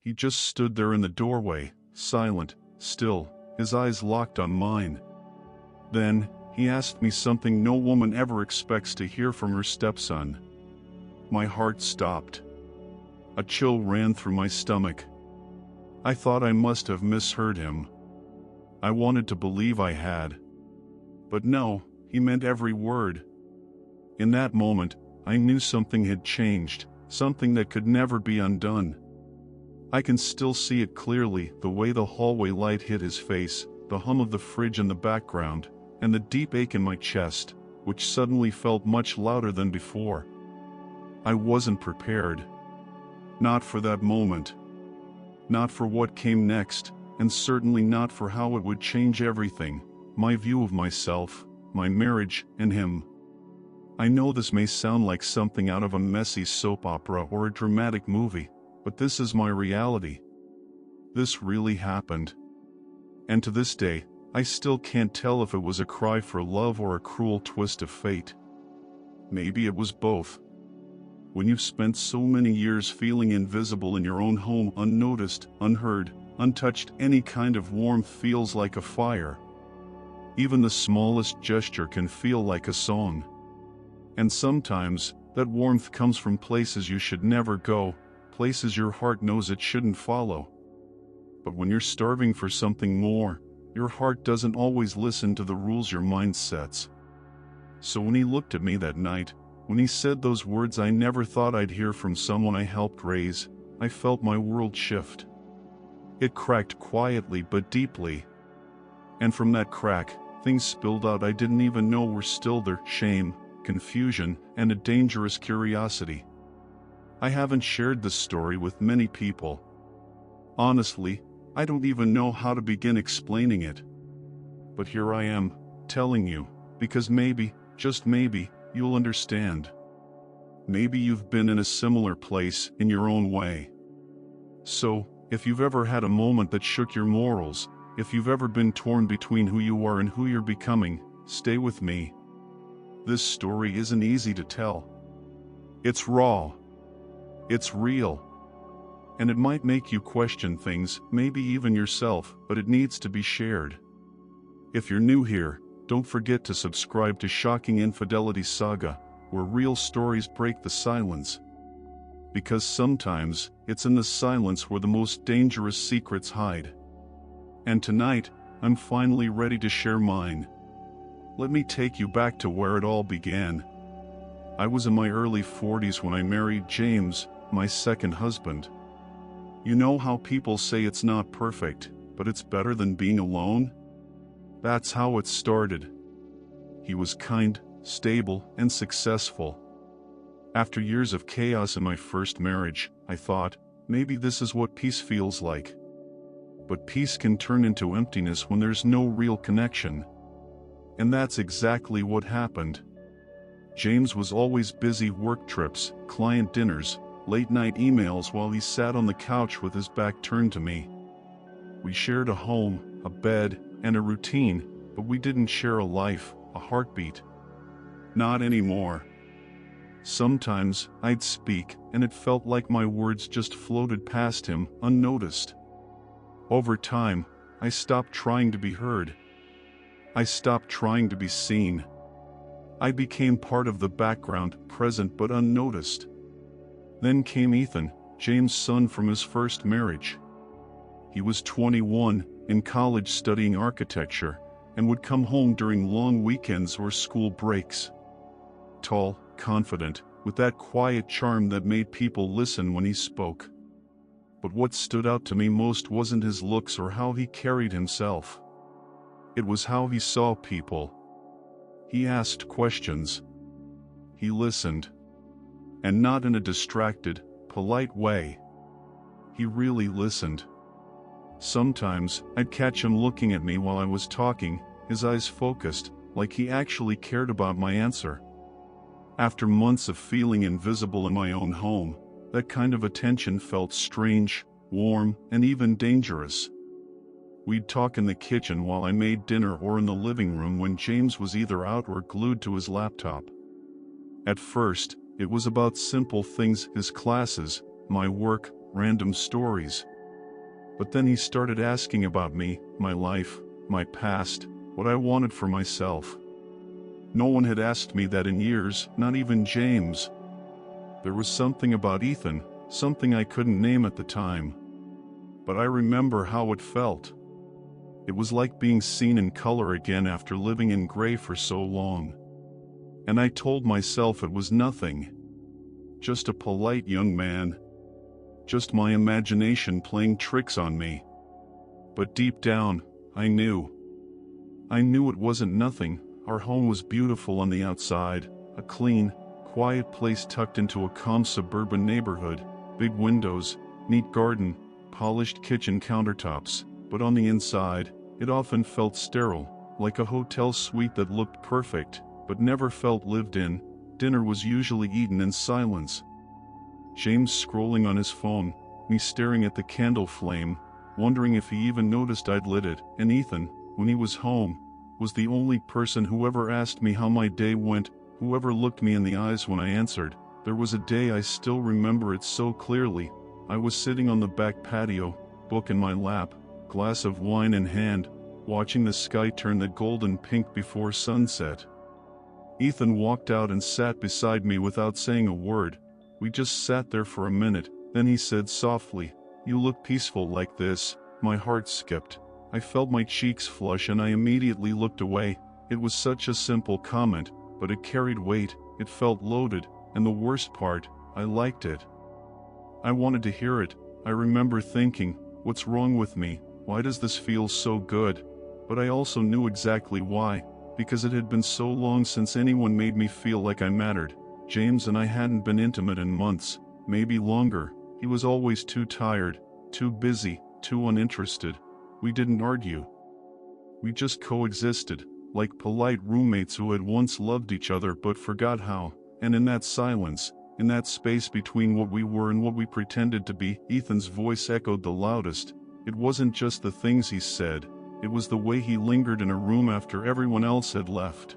He just stood there in the doorway, silent, still, his eyes locked on mine. Then, he asked me something no woman ever expects to hear from her stepson. My heart stopped. A chill ran through my stomach. I thought I must have misheard him. I wanted to believe I had. But no, he meant every word. In that moment, I knew something had changed, something that could never be undone. I can still see it clearly, the way the hallway light hit his face, the hum of the fridge in the background, and the deep ache in my chest, which suddenly felt much louder than before. I wasn't prepared. Not for that moment. Not for what came next, and certainly not for how it would change everything, my view of myself, my marriage, and him. I know this may sound like something out of a messy soap opera or a dramatic movie, but this is my reality. This really happened. And to this day, I still can't tell if it was a cry for love or a cruel twist of fate. Maybe it was both. When you've spent so many years feeling invisible in your own home, unnoticed, unheard, untouched, any kind of warmth feels like a fire. Even the smallest gesture can feel like a song. And sometimes, that warmth comes from places you should never go, places your heart knows it shouldn't follow. But when you're starving for something more, your heart doesn't always listen to the rules your mind sets. So when he looked at me that night, when he said those words I never thought I'd hear from someone I helped raise, I felt my world shift. It cracked quietly but deeply. And from that crack, things spilled out I didn't even know were still there: shame, confusion, and a dangerous curiosity. I haven't shared this story with many people. Honestly, I don't even know how to begin explaining it. But here I am, telling you, because maybe, just maybe, you'll understand. Maybe you've been in a similar place in your own way. So, if you've ever had a moment that shook your morals, if you've ever been torn between who you are and who you're becoming, stay with me. This story isn't easy to tell. It's raw. It's real. And it might make you question things, maybe even yourself, but it needs to be shared. If you're new here, don't forget to subscribe to Shocking Infidelity Saga, where real stories break the silence. Because sometimes, it's in the silence where the most dangerous secrets hide. And tonight, I'm finally ready to share mine. Let me take you back to where it all began. I was in my early 40s when I married James, my second husband. You know how people say it's not perfect, but it's better than being alone? That's how it started. He was kind, stable, and successful. After years of chaos in my first marriage, I thought, maybe this is what peace feels like. But peace can turn into emptiness when there's no real connection. And that's exactly what happened. James was always busy: work trips, client dinners, late-night emails, while he sat on the couch with his back turned to me. We shared a home, a bed, and a routine, but we didn't share a life, a heartbeat. Not anymore. Sometimes, I'd speak, and it felt like my words just floated past him, unnoticed. Over time, I stopped trying to be heard. I stopped trying to be seen. I became part of the background, present but unnoticed. Then came Ethan, James' son from his first marriage. He was 21, in college studying architecture, and would come home during long weekends or school breaks. Tall, confident, with that quiet charm that made people listen when he spoke. But what stood out to me most wasn't his looks or how he carried himself. It was how he saw people. He asked questions. He listened. And not in a distracted, polite way. He really listened. Sometimes, I'd catch him looking at me while I was talking, his eyes focused, like he actually cared about my answer. After months of feeling invisible in my own home, that kind of attention felt strange, warm, and even dangerous. We'd talk in the kitchen while I made dinner or in the living room when James was either out or glued to his laptop. At first, it was about simple things: his classes, my work, random stories. But then he started asking about me, my life, my past, what I wanted for myself. No one had asked me that in years, not even James. There was something about Ethan, something I couldn't name at the time. But I remember how it felt. It was like being seen in color again after living in gray for so long. And I told myself it was nothing. Just a polite young man. Just my imagination playing tricks on me. But deep down, I knew. I knew it wasn't nothing. Our home was beautiful on the outside, a clean, quiet place tucked into a calm suburban neighborhood, big windows, neat garden, polished kitchen countertops, but on the inside, it often felt sterile, like a hotel suite that looked perfect, but never felt lived in. Dinner was usually eaten in silence. James scrolling on his phone, me staring at the candle flame, wondering if he even noticed I'd lit it, and Ethan, when he was home, was the only person who ever asked me how my day went, who ever looked me in the eyes when I answered. There was a day I still remember it so clearly. I was sitting on the back patio, book in my lap, glass of wine in hand, watching the sky turn the golden pink before sunset. Ethan walked out and sat beside me without saying a word. We just sat there for a minute, then he said softly, "You look peaceful like this." My heart skipped. I felt my cheeks flush and I immediately looked away. It was such a simple comment, but it carried weight, it felt loaded, and the worst part, I liked it. I wanted to hear it. I remember thinking, what's wrong with me? Why does this feel so good? But I also knew exactly why, because it had been so long since anyone made me feel like I mattered. James and I hadn't been intimate in months, maybe longer. He was always too tired, too busy, too uninterested. We didn't argue. We just coexisted, like polite roommates who had once loved each other but forgot how. And in that silence, in that space between what we were and what we pretended to be, Ethan's voice echoed the loudest. It wasn't just the things he said, it was the way he lingered in a room after everyone else had left.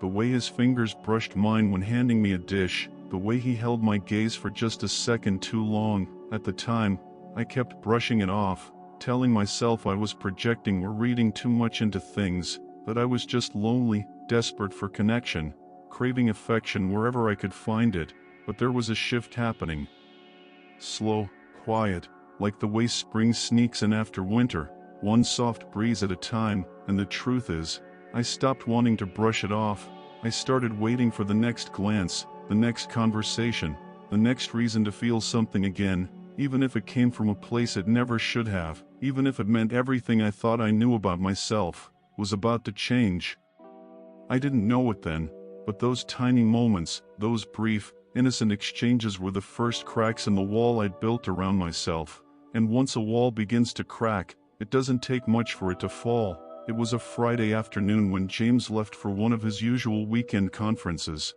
The way his fingers brushed mine when handing me a dish, the way he held my gaze for just a second too long. At the time, I kept brushing it off, telling myself I was projecting or reading too much into things, that I was just lonely, desperate for connection, craving affection wherever I could find it. But there was a shift happening. Slow, quiet, like the way spring sneaks in after winter, one soft breeze at a time. And the truth is, I stopped wanting to brush it off. I started waiting for the next glance, the next conversation, the next reason to feel something again, even if it came from a place it never should have, even if it meant everything I thought I knew about myself was about to change. I didn't know it then, but those tiny moments, those brief, innocent exchanges were the first cracks in the wall I'd built around myself. And once a wall begins to crack, it doesn't take much for it to fall. It was a Friday afternoon when James left for one of his usual weekend conferences.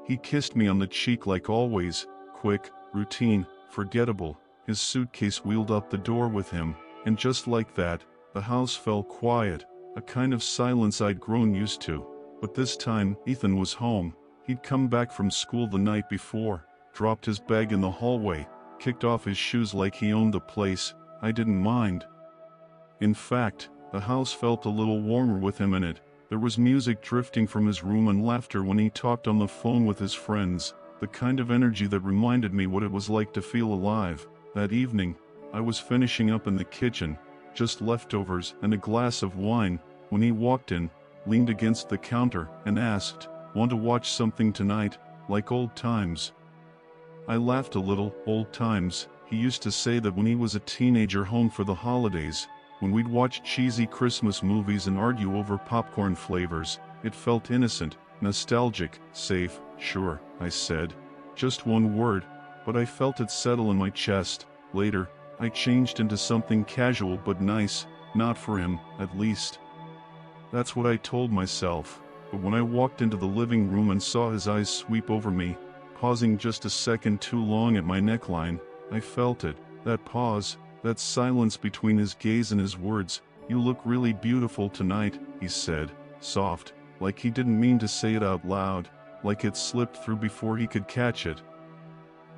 He kissed me on the cheek like always, quick, routine, forgettable. His suitcase wheeled up the door with him, and just like that, the house fell quiet, a kind of silence I'd grown used to. But this time, Ethan was home. He'd come back from school the night before, dropped his bag in the hallway, kicked off his shoes like he owned the place. I didn't mind. In fact, the house felt a little warmer with him in it. There was music drifting from his room and laughter when he talked on the phone with his friends, the kind of energy that reminded me what it was like to feel alive. That evening, I was finishing up in the kitchen, just leftovers and a glass of wine, when he walked in, leaned against the counter, and asked, "Want to watch something tonight, like old times?" I laughed a little. Old times, he used to say that when he was a teenager home for the holidays, when we'd watch cheesy Christmas movies and argue over popcorn flavors. It felt innocent, nostalgic, safe. "Sure," I said. Just one word, but I felt it settle in my chest. Later, I changed into something casual but nice, not for him, at least. That's what I told myself, but when I walked into the living room and saw his eyes sweep over me, pausing just a second too long at my neckline, I felt it, that pause, that silence between his gaze and his words. "You look really beautiful tonight," he said, soft, like he didn't mean to say it out loud, like it slipped through before he could catch it.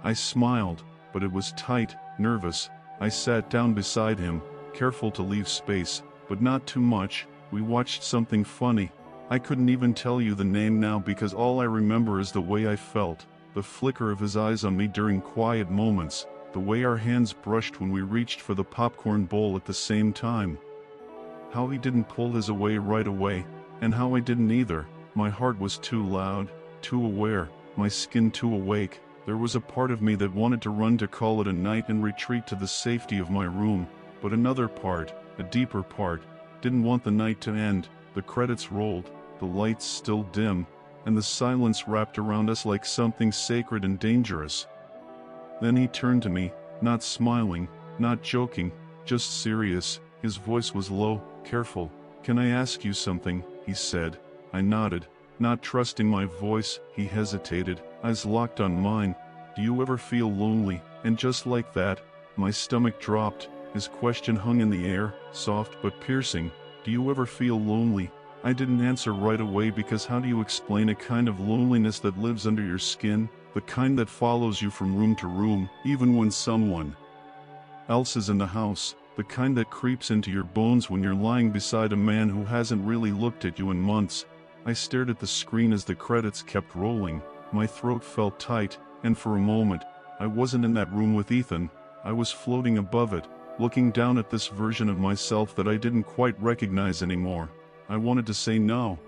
I smiled, but it was tight, nervous, I sat down beside him, careful to leave space, but not too much. We watched something funny. I couldn't even tell you the name now because all I remember is the way I felt, the flicker of his eyes on me during quiet moments, the way our hands brushed when we reached for the popcorn bowl at the same time. How he didn't pull his away right away, and how I didn't either. My heart was too loud, too aware, my skin too awake. There was a part of me that wanted to run to call it a night and retreat to the safety of my room, but another part, a deeper part, didn't want the night to end. The credits rolled, the lights still dim, and the silence wrapped around us like something sacred and dangerous. Then he turned to me, not smiling, not joking, just serious. His voice was low, careful. "Can I ask you something?" he said. I nodded, not trusting my voice. He hesitated, eyes locked on mine. "Do you ever feel lonely?" And just like that, my stomach dropped. His question hung in the air, soft but piercing. "Do you ever feel lonely?" I didn't answer right away because how do you explain a kind of loneliness that lives under your skin, the kind that follows you from room to room, even when someone else is in the house, the kind that creeps into your bones when you're lying beside a man who hasn't really looked at you in months? I stared at the screen as the credits kept rolling. My throat felt tight, and for a moment, I wasn't in that room with Ethan. I was floating above it, looking down at this version of myself that I didn't quite recognize anymore. I wanted to say no.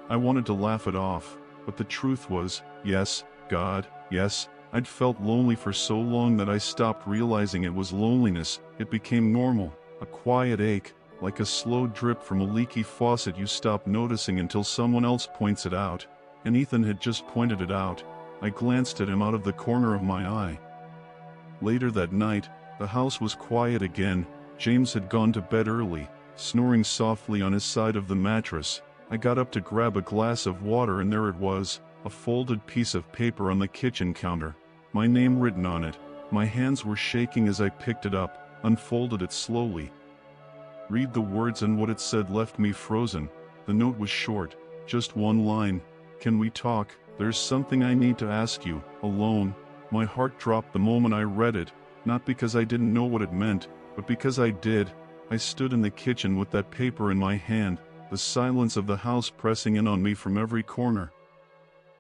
I wanted to laugh it off, but the truth was, yes, God, yes, I'd felt lonely for so long that I stopped realizing it was loneliness. It became normal, a quiet ache, like a slow drip from a leaky faucet you stop noticing until someone else points it out. And Ethan had just pointed it out. I glanced at him out of the corner of my eye. Later that night, the house was quiet again. James had gone to bed early, snoring softly on his side of the mattress. I got up to grab a glass of water and there it was, a folded piece of paper on the kitchen counter. My name written on it. My hands were shaking as I picked it up, unfolded it slowly. Read the words and what it said left me frozen. The note was short, just one line. "Can we talk? There's something I need to ask you, alone." My heart dropped the moment I read it, not because I didn't know what it meant, but because I did. I stood in the kitchen with that paper in my hand, the silence of the house pressing in on me from every corner.